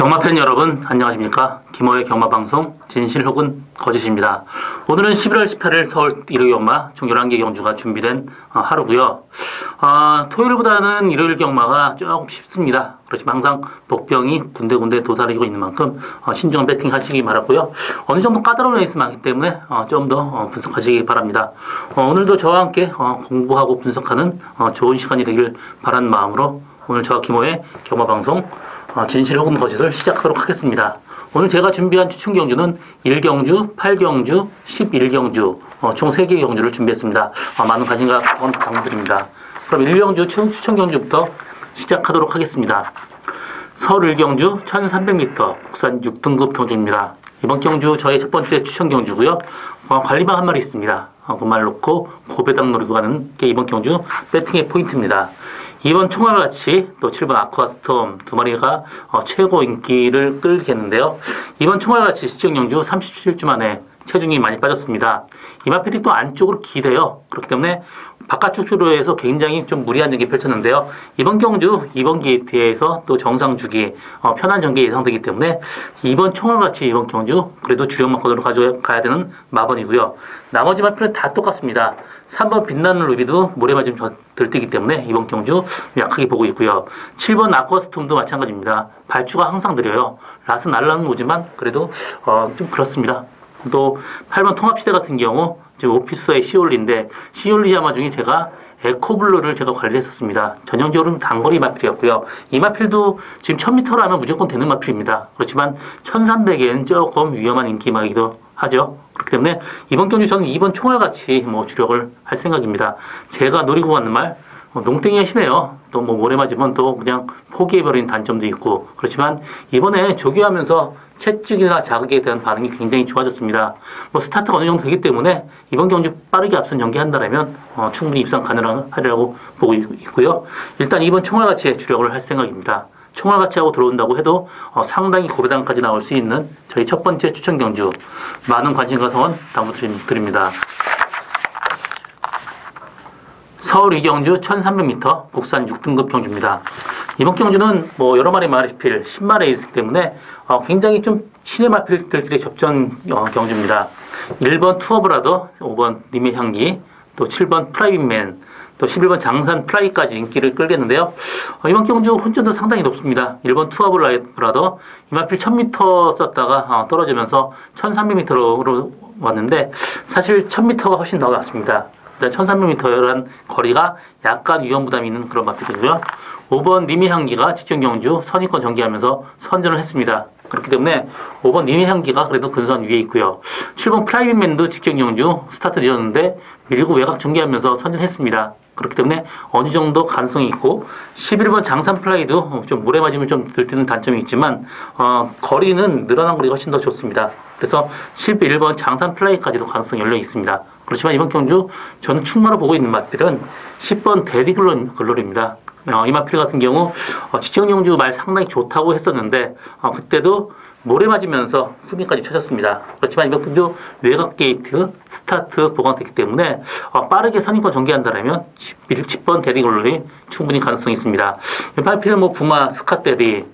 경마팬 여러분 안녕하십니까. 김호의 경마방송 진실 혹은 거짓입니다. 오늘은 11월 18일 서울 1호 경마 총 11개 경주가 준비된 하루고요. 토요일보다는 일요일 경마가 조금 쉽습니다. 그렇지만 항상 복병이 군데군데 도사리고 있는 만큼 신중한 배팅 하시기 바라고요. 어느 정도 까다로운 레이스 많기 때문에 좀 더 분석하시기 바랍니다. 오늘도 저와 함께 공부하고 분석하는 좋은 시간이 되길 바라는 마음으로 오늘 저와 김호의 경마방송 진실 혹은 거짓을 시작하도록 하겠습니다. 오늘 제가 준비한 추천 경주는 1경주, 8경주, 11경주 총 3개의 경주를 준비했습니다. 많은 관심과 부탁드립니다. 그럼 1경주 추천 경주부터 시작하도록 하겠습니다. 서울 1경주 1300m 국산 6등급 경주입니다. 이번 경주 저의 첫 번째 추천 경주고요. 관리방 한 마리 있습니다. 그 말 놓고 고배당 노리고 가는 게 이번 경주 배팅의 포인트입니다. 2번 총알같이 또 7번 아쿠아스톰 두 마리가 최고 인기를 끌겠는데요. 이번 총알같이 시청경주 37주 만에 체중이 많이 빠졌습니다. 이마필이 또 안쪽으로 기대요. 그렇기 때문에 바깥쪽 주로에서 굉장히 좀 무리한 전개 펼쳤는데요. 이번 경주, 이번 게이트에서 또 정상 주기, 편한 전개 예상되기 때문에 이번 총알같이 이번 경주 그래도 주력 마커드로 가져가야 되는 마번이고요. 나머지 마필은 다 똑같습니다. 3번 빛나는 루비도 모래 맞으면 들뜨기 때문에 이번 경주 약하게 보고 있고요. 7번 아쿠아스톰도 마찬가지입니다. 발주가 항상 느려요. 라스 날라는 오지만 그래도 좀 그렇습니다. 또 8번 통합시대 같은 경우 지금 오피스의 시올리인데 시올리 야마 중에 제가 에코블루를 제가 관리했었습니다. 전형적으로 단거리 마필이었고요. 이 마필도 지금 1000m라면 무조건 되는 마필입니다. 그렇지만 1300에는 조금 위험한 인기마이기도 하죠. 그렇기 때문에 이번 경주 저는 2번 총알같이 주력을 할 생각입니다. 제가 노리고 가는 말 농땡이가 심해요. 또 모래 맞으면 또 그냥 포기해버리는 단점도 있고 그렇지만 이번에 조기하면서 채찍이나 자극에 대한 반응이 굉장히 좋아졌습니다. 스타트가 어느 정도 되기 때문에 이번 경주 빠르게 앞선 전개한다면 충분히 입상 가능하리라고 보고 있고요. 일단 이번 총알같이 주력을 할 생각입니다. 총알같이 하고 들어온다고 해도 상당히 고배당까지 나올 수 있는 저희 첫 번째 추천 경주 많은 관심과 성원 당부드립니다. 서울 2경주 1300m 국산 6등급 경주입니다. 이번 경주는 여러 마리 마리필 10마리에 있기 때문에 굉장히 좀 신의 마필들끼리 접전 경주입니다. 1번 투어브라더, 5번 님의 향기, 또 7번 프라이빗맨, 또 11번 장산 플라이까지 인기를 끌겠는데요. 이번 경주 혼전도 상당히 높습니다. 1번 투어브라더 이 마필 1000m 썼다가 떨어지면서 1300m로 왔는데 사실 1000m가 훨씬 더 낫습니다. 1300m란 거리가 약간 위험 부담이 있는 그런 마필이고요. 5번 님의 향기가 직전 경주 선의권 전개하면서 선전을 했습니다. 그렇기 때문에 5번 님의 향기가 그래도 근소한 위에 있고요. 7번 프라이빗맨도 직전 경주 스타트 지었는데 밀고 외곽 전개하면서 선전했습니다. 그렇기 때문에 어느 정도 가능성이 있고 11번 장산 플라이도 좀 모래 맞으면 좀 들뜨는 단점이 있지만 거리는 늘어난 거리가 훨씬 더 좋습니다. 그래서 11번 장산 플라이까지도 가능성이 열려 있습니다. 그렇지만 이번 경주 저는 충마로 보고 있는 마필은 10번 데디 글로리입니다. 이 마필 같은 경우 직전 경주 말 상당히 좋다고 했었는데 그때도 모래 맞으면서 후미까지 쳐졌습니다. 그렇지만 이번 경주 외곽 게이트 스타트 보강됐기 때문에 빠르게 선의권 전개한다면 10번 데디 글로리 충분히 가능성이 있습니다. 이 마필은 부마 스카 데디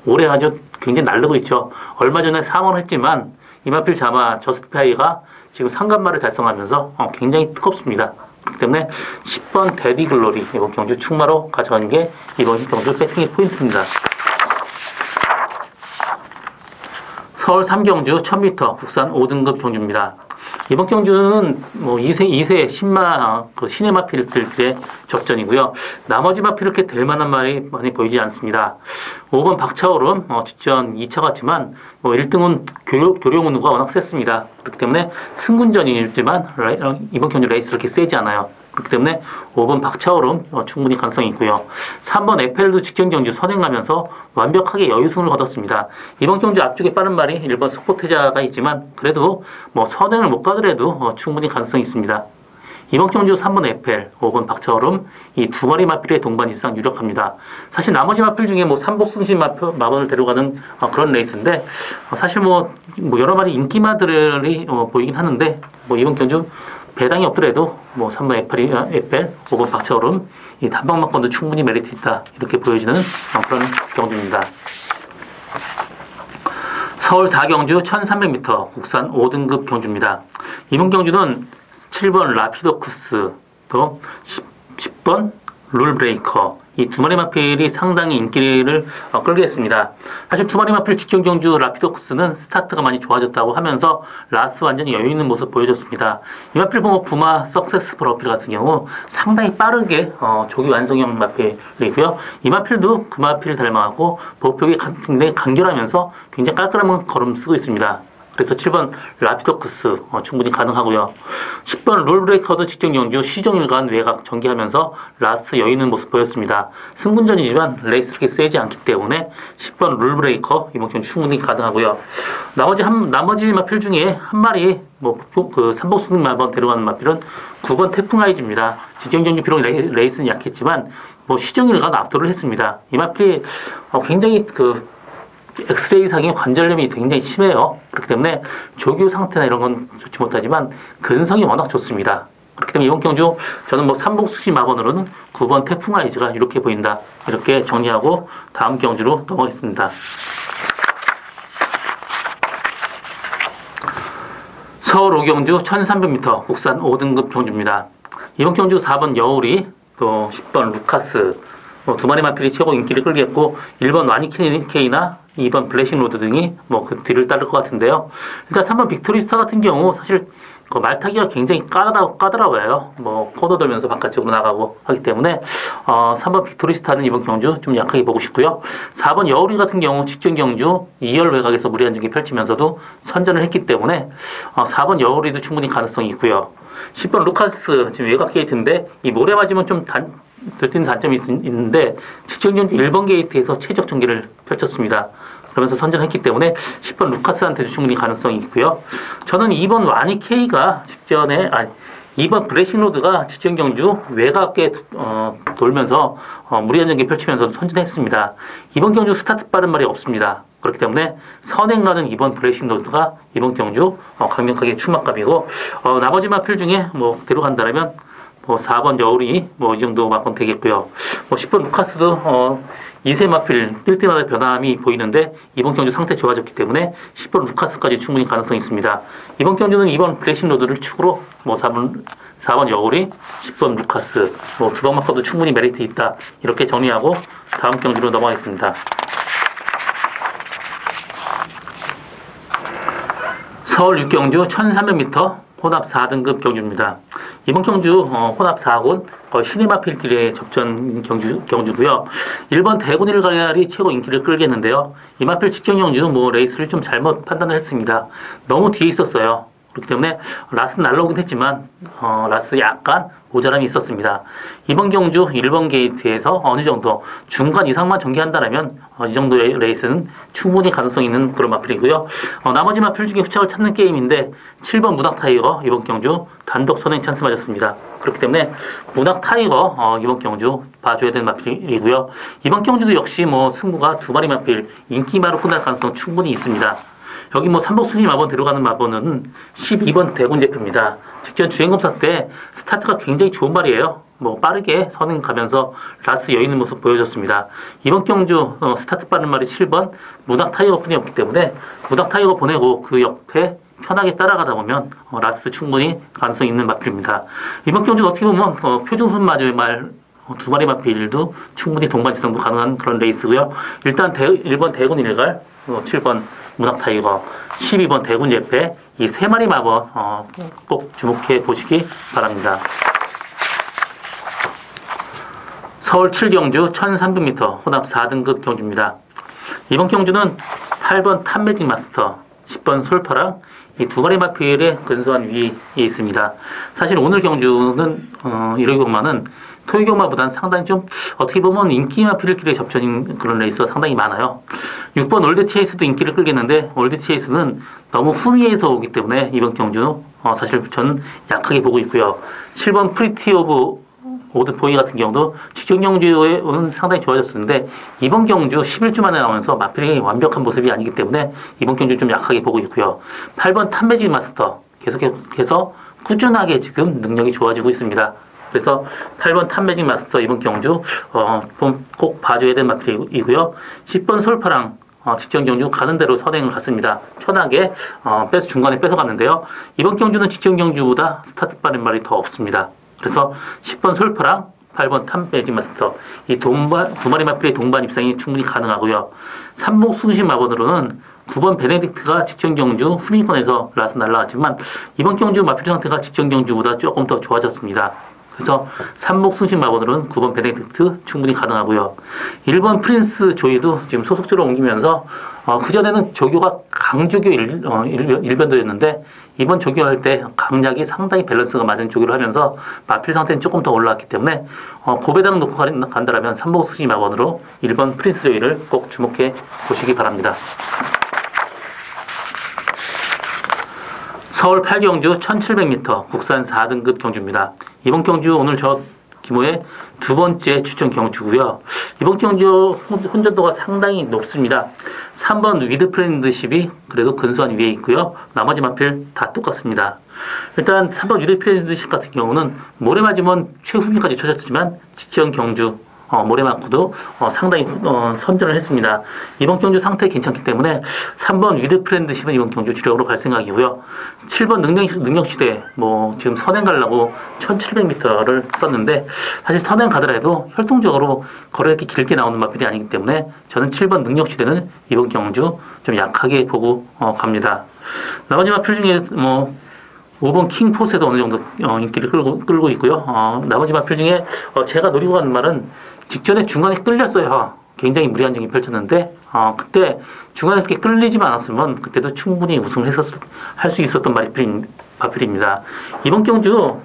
올해 아주 굉장히 날르고 있죠. 얼마 전에 3원 했지만 이마필 자마 저스트파이가 지금 상간말을 달성하면서 굉장히 뜨겁습니다. 그렇기 때문에 10번 데디 글로리 이번 경주 충마로 가져가는 게 이번 경주 배팅의 포인트입니다. 서울 3경주 1000m 국산 5등급 경주입니다. 이번 경주는 2세 신마 신의 마필들의 접전이고요. 나머지 마필 이렇게 될 만한 말이 많이 보이지 않습니다. 5번 박차오름 직전 2차 같지만 1등은 교룡운우가 워낙 셌습니다. 그렇기 때문에 승군전이지만 이번 경주 레이스 이렇게 세지 않아요. 그렇기 때문에 5번 박차오름 충분히 가능성이 있고요. 3번 에펠도 직전 경주 선행하면서 완벽하게 여유승을 거뒀습니다. 이번 경주 앞쪽에 빠른 말이 1번 스포테자가 있지만 그래도 선행을 못 가더라도 충분히 가능성이 있습니다. 이번 경주 3번 에펠, 5번 박차오름 이 두 마리 마필의 동반이상 유력합니다. 사실 나머지 마필 중에 삼복승신 마번을 데려가는 그런 레이스인데 사실 여러 마리 인기마들이 보이긴 하는데 이번 경주 배당이 없더라도 3번 에펠, 5번 박차오름 이 단방막권도 충분히 메리트 있다 이렇게 보여지는 그런 경주입니다. 서울 4경주 1300m 국산 5등급 경주입니다. 이번 경주는 7번 라피도쿠스 또 10번 룰브레이커 이 두 마리 마필이 상당히 인기를 끌게 했습니다. 사실 두 마리 마필 직전 경주 라피도쿠스는 스타트가 많이 좋아졌다고 하면서 라스 완전히 여유 있는 모습 보여줬습니다. 이 마필 보면 부마 석세스풀 어필 같은 경우 상당히 빠르게 조기 완성형 마필이고요. 이 마필도 그 마필을 닮아가고 보폭이 굉장히 간결하면서 굉장히 깔끔한 걸음 쓰고 있습니다. 그래서 7번 라피도쿠스 충분히 가능하고요. 10번 룰브레이커도 직전 경주 시종일관 외곽 전개하면서 라스트 여유 있는 모습 보였습니다. 승군전이지만 레이스 그렇게 세지 않기 때문에 10번 룰브레이커 이번 경주 충분히 가능하고요. 나머지 마필 중에 한 마리 그 삼복승 한번 데려가는 마필은 9번 태풍 아이즈입니다. 직전 경주 비록 레이스는 약했지만 시종일관 압도를 했습니다. 이 마필이 굉장히 엑스레이상의 관절염이 굉장히 심해요. 그렇기 때문에 조교 상태나 이런 건 좋지 못하지만 근성이 워낙 좋습니다. 그렇기 때문에 이번 경주 저는 삼복수시 마번으로는 9번 태풍 아이즈가 이렇게 보인다. 이렇게 정리하고 다음 경주로 넘어가겠습니다. 서울 5경주 1300m 국산 5등급 경주입니다. 이번 경주 4번 여울이 또 10번 루카스 두 마리 마필이 최고 인기를 끌게 했고 1번 와니케이나 2번 블레싱 로드 등이 그 뒤를 따를 것 같은데요. 일단 3번 빅토리스타 같은 경우 사실 말 타기가 굉장히 까다로워요. 코너 돌면서 바깥쪽으로 나가고 하기 때문에 3번 빅토리스타는 이번 경주 좀 약하게 보고 싶고요. 4번 여우리 같은 경우 직전 경주 2열 외곽에서 무리한 전기 펼치면서도 선전을 했기 때문에 4번 여우리도 충분히 가능성이 있고요. 10번 루카스 지금 외곽 게이트인데 이 모래 맞으면 좀 들뛰는 단점이 있는데 직전 경주 1번 게이트에서 최적 전개를 펼쳤습니다. 그러면서 선전했기 때문에 10번 루카스한테도 충분히 가능성이 있고요. 저는 2번 와니케이가 2번 브레싱 로드가 직전 경주 외곽에 돌면서 무리한 전개 펼치면서 선전했습니다. 이번 경주 스타트 빠른 말이 없습니다. 그렇기 때문에 선행 가는 2번 브레싱 로드가 이번 경주 강력하게 출마감이고 나머지 마필 중에 데려간다면 4번 여울이 이 정도 마건 되겠고요. 10번 루카스도 2세 마필 뛸 때마다 변함이 보이는데 이번 경주 상태 좋아졌기 때문에 10번 루카스까지 충분히 가능성이 있습니다. 이번 경주는 2번 블레싱 로드를 축으로 4번 여울이 10번 루카스 두 번 마커도 충분히 메리트 있다. 이렇게 정리하고 다음 경주로 넘어가겠습니다. 서울 6경주 1300m 혼합 4등급 경주입니다. 이번 경주 혼합 4군 신의 마필끼리의 접전 경주고요. 1번 대군 일가리알이 최고 인기를 끌겠는데요. 이 마필 직전 경주 레이스를 좀 잘못 판단을 했습니다. 너무 뒤에 있었어요. 그렇기 때문에 라스 날라오긴 했지만 라스 약간 모자람이 있었습니다. 이번 경주 1번 게이트에서 어느 정도 중간 이상만 전개한다면 이 정도의 레이스는 충분히 가능성 있는 그런 마필이고요. 나머지 마필 중에 후착을 찾는 게임인데 7번 문학 타이거 이번 경주 단독 선행 찬스 맞았습니다. 그렇기 때문에 문학 타이거 이번 경주 봐줘야 되는 마필이고요. 이번 경주도 역시 승부가 두 마리 마필 인기마로 끝날 가능성 충분히 있습니다. 여기 삼복순위 마번 들어가는 마번은 12번 대군 제표입니다. 직전 주행검사 때 스타트가 굉장히 좋은 말이에요. 빠르게 선행 가면서 라스 여유 있는 모습 보여줬습니다. 이번 경주 스타트 빠른 말이 7번 문학 타이거 뿐이 없기 때문에 문학 타이거 보내고 그 옆에 편하게 따라가다 보면 라스 충분히 가능성 있는 마필입니다. 이번 경주 어떻게 보면 표준순 마저의 말 두 마리 마필도 충분히 동반 지성도 가능한 그런 레이스고요. 일단 1번 대군 일갈 7번 문학 타이거 12번 대군 제패 이 세 마리 마번 꼭 주목해 보시기 바랍니다. 서울 7경주 1300m 혼합 4등급 경주입니다. 이번 경주는 8번 탑매직 마스터 10번 솔파랑 이 두 마리 마필의 근소한 위에 있습니다. 사실 오늘 경주는 이러기만은 토요경마보다는 상당히 좀 어떻게 보면 인기 마필끼리 접전인 그런 레이스가 상당히 많아요. 6번 올드 티에이스도 인기를 끌겠는데 올드 티에이스는 너무 후미에서 오기 때문에 이번 경주 사실 저는 약하게 보고 있고요. 7번 프리티 오브 오드 보이 같은 경우도 직전 경주에는 상당히 좋아졌었는데 이번 경주 11주 만에 나오면서 마필이 완벽한 모습이 아니기 때문에 이번 경주 좀 약하게 보고 있고요. 8번 탑매직 마스터 계속해서 꾸준하게 지금 능력이 좋아지고 있습니다. 그래서 8번 탑매직 마스터 이번 경주 꼭 봐줘야 되는 마필이고요. 10번 솔파랑 직전 경주 가는 대로 선행을 갔습니다. 편하게 중간에 뺏어갔는데요. 이번 경주는 직전 경주보다 스타트 빠른 말이 더 없습니다. 그래서 10번 솔퍼랑 8번 탐 매직마스터 이 두 마리 마필의 동반 입상이 충분히 가능하고요. 삼복 승신 마번으로는 9번 베네딕트가 직전 경주 후민권에서 라스 날라갔지만 이번 경주 마필 상태가 직전 경주보다 조금 더 좋아졌습니다. 그래서 삼복 승신 마번으로는 9번 베네딕트 충분히 가능하고요. 1번 프린스 조이도 지금 소속주로 옮기면서 그전에는 조교가 강조교 일변도였는데 이번 조교할 때 강약이 상당히 밸런스가 맞은 조교를 하면서 마필 상태는 조금 더 올라왔기 때문에 고배당 놓고 간다라면 삼복 승신 마번으로 1번 프린스 조이를 꼭 주목해 보시기 바랍니다. 서울 8경주 1700m 국산 4등급 경주입니다. 이번 경주 오늘 저 김호의 두 번째 추천 경주고요. 이번 경주 혼전도가 상당히 높습니다. 3번 위드 프렌드십이 그래도 근소한 위에 있고요. 나머지 마필 다 똑같습니다. 일단 3번 위드 프렌드십 같은 경우는 모래 맞으면 최후미까지 쳐졌지만 직전 경주 모래 맞고도 상당히 선전을 했습니다. 이번 경주 상태 괜찮기 때문에 3번 위드 프렌드십은 이번 경주 주력으로 갈 생각이고요. 7번 능력시대 지금 선행 가려고 1700m를 썼는데 사실 선행 가더라도 혈통적으로 거리가 이렇게 길게 나오는 마필이 아니기 때문에 저는 7번 능력시대는 이번 경주 좀 약하게 보고 갑니다. 나머지 마필 중에 5번 킹포스에도 어느 정도 인기를 끌고 있고요. 나머지 마필 중에 제가 노리고 가는 말은 직전에 중간에 끌렸어요. 굉장히 무리한 경기 펼쳤는데 그때 중간에 그렇게 끌리지만 않았으면 그때도 충분히 우승을 할 수 있었던 마필입니다. 이번 경주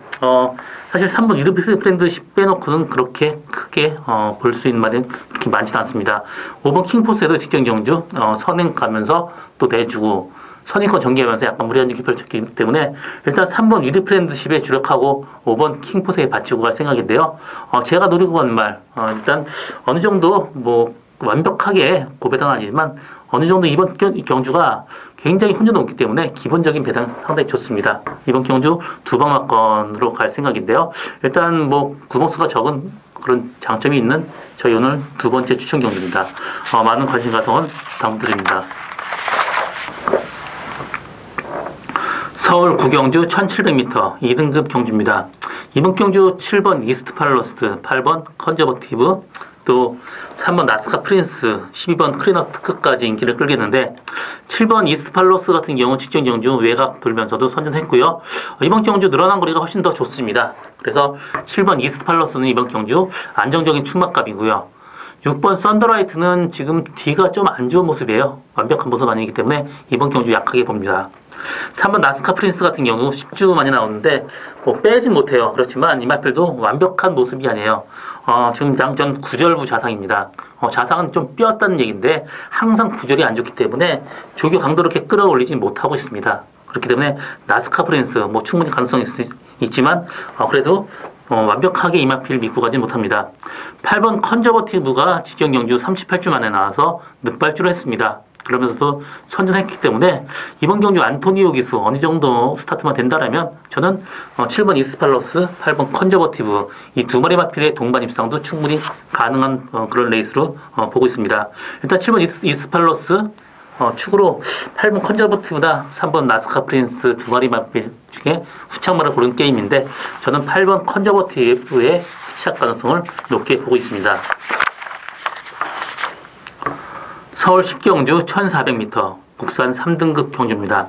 사실 3번 위드 프렌드십 빼놓고는 그렇게 크게 볼 수 있는 말이 그렇게 많지는 않습니다. 5번 킹포스에도 직전 경주 선행 가면서 또 내주고 선의권 전개하면서 약간 무리한 경기 펼쳤기 때문에 일단 3번 위드 프렌드십에 주력하고 5번 킹포스에 바치고 갈 생각인데요. 제가 노리고 가는 말 일단 어느 정도 완벽하게 고배당은 아니지만 어느 정도 이번 경주가 굉장히 혼전도 없기 때문에 기본적인 배당 상당히 좋습니다. 이번 경주 두방막건으로 갈 생각인데요. 일단 구멍수가 적은 그런 장점이 있는 저희 오늘 두 번째 추천 경주입니다. 많은 관심 가성은 당부드립니다. 서울 구경주 1700m 2등급 경주입니다. 이번 경주 7번 이스트 팔로스트, 8번 컨저버티브, 또 3번 나스카 프린스, 12번 크리너 특크까지 인기를 끌겠는데 7번 이스트 팔로스 같은 경우 직전 경주 외곽 돌면서도 선전했고요. 이번 경주 늘어난 거리가 훨씬 더 좋습니다. 그래서 7번 이스트 팔로스는 이번 경주 안정적인 충막값이고요. 6번 썬더라이트는 지금 뒤가 좀 안 좋은 모습이에요. 완벽한 모습 아니기 때문에 이번 경주 약하게 봅니다. 3번 나스카 프린스 같은 경우 10주 많이 나오는데 빼진 못해요. 그렇지만 이 마필도 완벽한 모습이 아니에요. 지금 전 구절부 자상입니다. 자상은 좀 뼈었다는 얘기인데 항상 구절이 안 좋기 때문에 조교 강도를 이렇게 끌어올리지 못하고 있습니다. 그렇기 때문에 나스카 프린스 충분히 가능성이 있지만 그래도 완벽하게 이 마필 믿고 가지 못합니다. 8번 컨저버티브가 직전 경주 38주 만에 나와서 늑발주를 했습니다. 그러면서도 선전했기 때문에 이번 경주 안토니오 기수 어느 정도 스타트만 된다라면 저는 7번 이스팔러스, 8번 컨저버티브 이 두 마리 마필의 동반 입상도 충분히 가능한 그런 레이스로 보고 있습니다. 일단 7번 이스팔러스 축으로 8번 컨저버티브나 3번 나스카 프린스 두 마리 마필 중에 후착마를 고른 게임인데 저는 8번 컨저버티브의 후착 가능성을 높게 보고 있습니다. 서울 10경주 1400m 국산 3등급 경주입니다.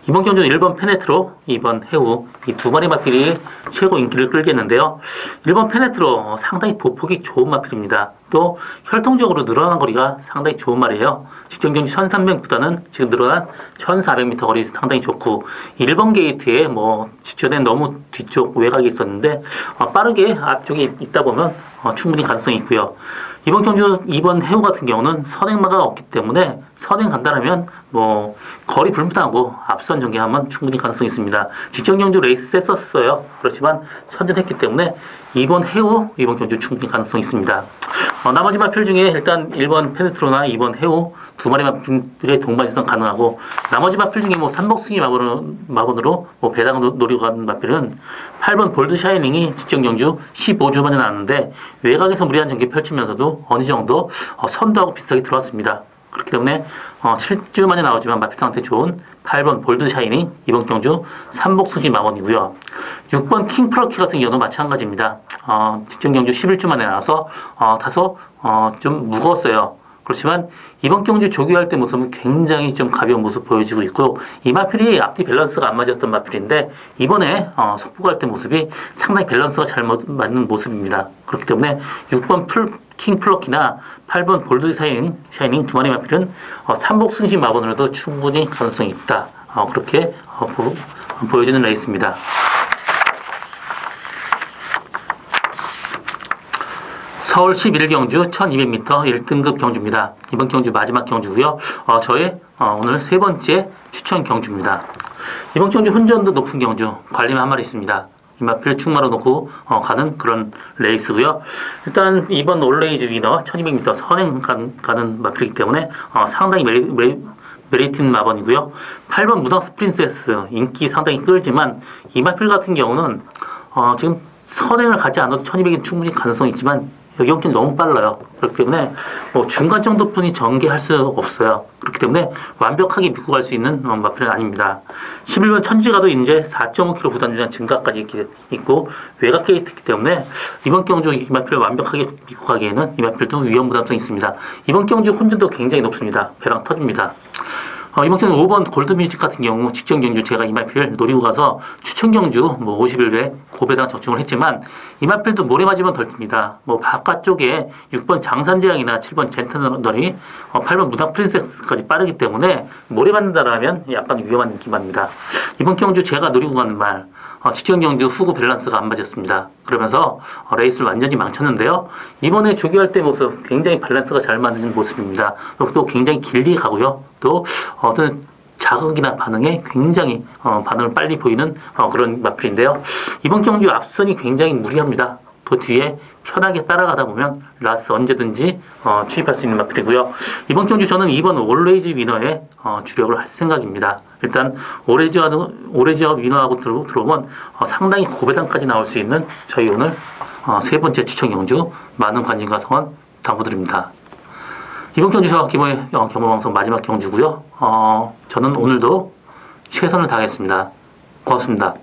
이번 경주는 1번 페네트로, 2번 해우 이 두 마리 마필이 최고 인기를 끌겠는데요. 1번 페네트로 상당히 보폭이 좋은 마필입니다. 또 혈통적으로 늘어난 거리가 상당히 좋은 말이에요. 직전 경주 1300보다는 지금 늘어난 1400m 거리 상당히 좋고 1번 게이트에 직전에 너무 뒤쪽 외곽이 있었는데 빠르게 앞쪽에 있다 보면 충분히 가능성이 있고요. 이번 경주 2번 해우 같은 경우는 선행마가 없기 때문에 선행 간다라면 거리 불문하고 앞선 전개하면 충분히 가능성이 있습니다. 직전 경주 레이스 셌었어요. 그렇지만 선전했기 때문에 이번 해우 이번 경주 충분히 가능성이 있습니다. 나머지 마필 중에 일단 1번 페네트로나 2번 해우 두 마리 마필의 동반 지선 가능하고 나머지 마필 중에 삼복승이 마번으로 배당 노리고 가는 마필은 8번 볼드 샤이닝이 직전 경주 15주 만에 나왔는데 외곽에서 무리한 전개 펼치면서도 어느 정도 선도하고 비슷하게 들어왔습니다. 그렇기 때문에 7주 만에 나오지만 마필 상태 좋은 8번 볼드 샤이닝 이번 경주 삼복승진 마원이고요. 6번 킹프러키 같은 경우도 마찬가지입니다. 직전 경주 11주 만에 나와서 다소 좀 무거웠어요. 그렇지만 이번 경주 조교할 때 모습은 굉장히 좀 가벼운 모습 보여지고 있고, 이 마필이 앞뒤 밸런스가 안 맞았던 마필인데 이번에 속보할 때 모습이 상당히 밸런스가 잘 맞는 모습입니다. 그렇기 때문에 6번 킹플러키나 8번 볼드 샤이닝 두 마리 마필은 삼복승신 마번으로도 충분히 가능성이 있다. 그렇게 보여지는 레이스입니다. 서울 11일 경주 1200m 1등급 경주입니다. 이번 경주 마지막 경주고요. 저의 오늘 세 번째 추천 경주입니다. 이번 경주 혼전도 높은 경주, 관리만 한 마리 있습니다. 이 마필 충마로 놓고 가는 그런 레이스고요. 일단 이번 올레이즈 위너 1200m 선행 가는 마필이기 때문에 상당히 메리트 있는 마번이고요. 8번 무당스 프린세스 인기 상당히 끌지만 이 마필 같은 경우는 지금 선행을 가지 않아도 1200은 충분히 가능성이 있지만 여기 경기는 너무 빨라요. 그렇기 때문에 중간 정도뿐이 전개할 수 없어요. 그렇기 때문에 완벽하게 믿고 갈 수 있는 마필은 아닙니다. 11번 천지가도 이제 4.5kg 부담 주장 증가까지 있고 외곽 게이트이기 때문에 이번 경주 이 마필을 완벽하게 믿고 가기에는 이 마필도 위험 부담성이 있습니다. 이번 경주 혼전도 굉장히 높습니다. 배랑 터집니다. 이번 경주 5번 골드뮤직 같은 경우 직전 경주 제가 이 마필 노리고 가서 추천 경주 51배 고배당 적중을 했지만 이 마필도 모래 맞으면 덜 뜹니다. 바깥쪽에 6번 장산재앙이나 7번 젠트너리 8번 무당 프린세스까지 빠르기 때문에 모래 맞는다라면 약간 위험한 느낌입니다. 이번 경주 제가 노리고 가는 말 직전 경주 후구 밸런스가 안 맞았습니다. 그러면서 레이스를 완전히 망쳤는데요. 이번에 조교할 때 모습 굉장히 밸런스가 잘 맞는 모습입니다. 또 굉장히 길게 가고요. 또 어떤 자극이나 반응에 굉장히 반응을 빨리 보이는 그런 마필인데요. 이번 경주 앞선이 굉장히 무리합니다. 그 뒤에 편하게 따라가다 보면 라스 언제든지 추입할 수 있는 마필이고요. 이번 경주 저는 이번 올레이즈 위너에 주력을 할 생각입니다. 일단 올레이즈와 위너하고 들어오면 상당히 고배당까지 나올 수 있는 저희 오늘 세 번째 추천 경주 많은 관심과 성원 당부드립니다. 이번 경주 저와 김호의 경마방송 마지막 경주고요. 저는 오늘도 최선을 다하겠습니다. 고맙습니다.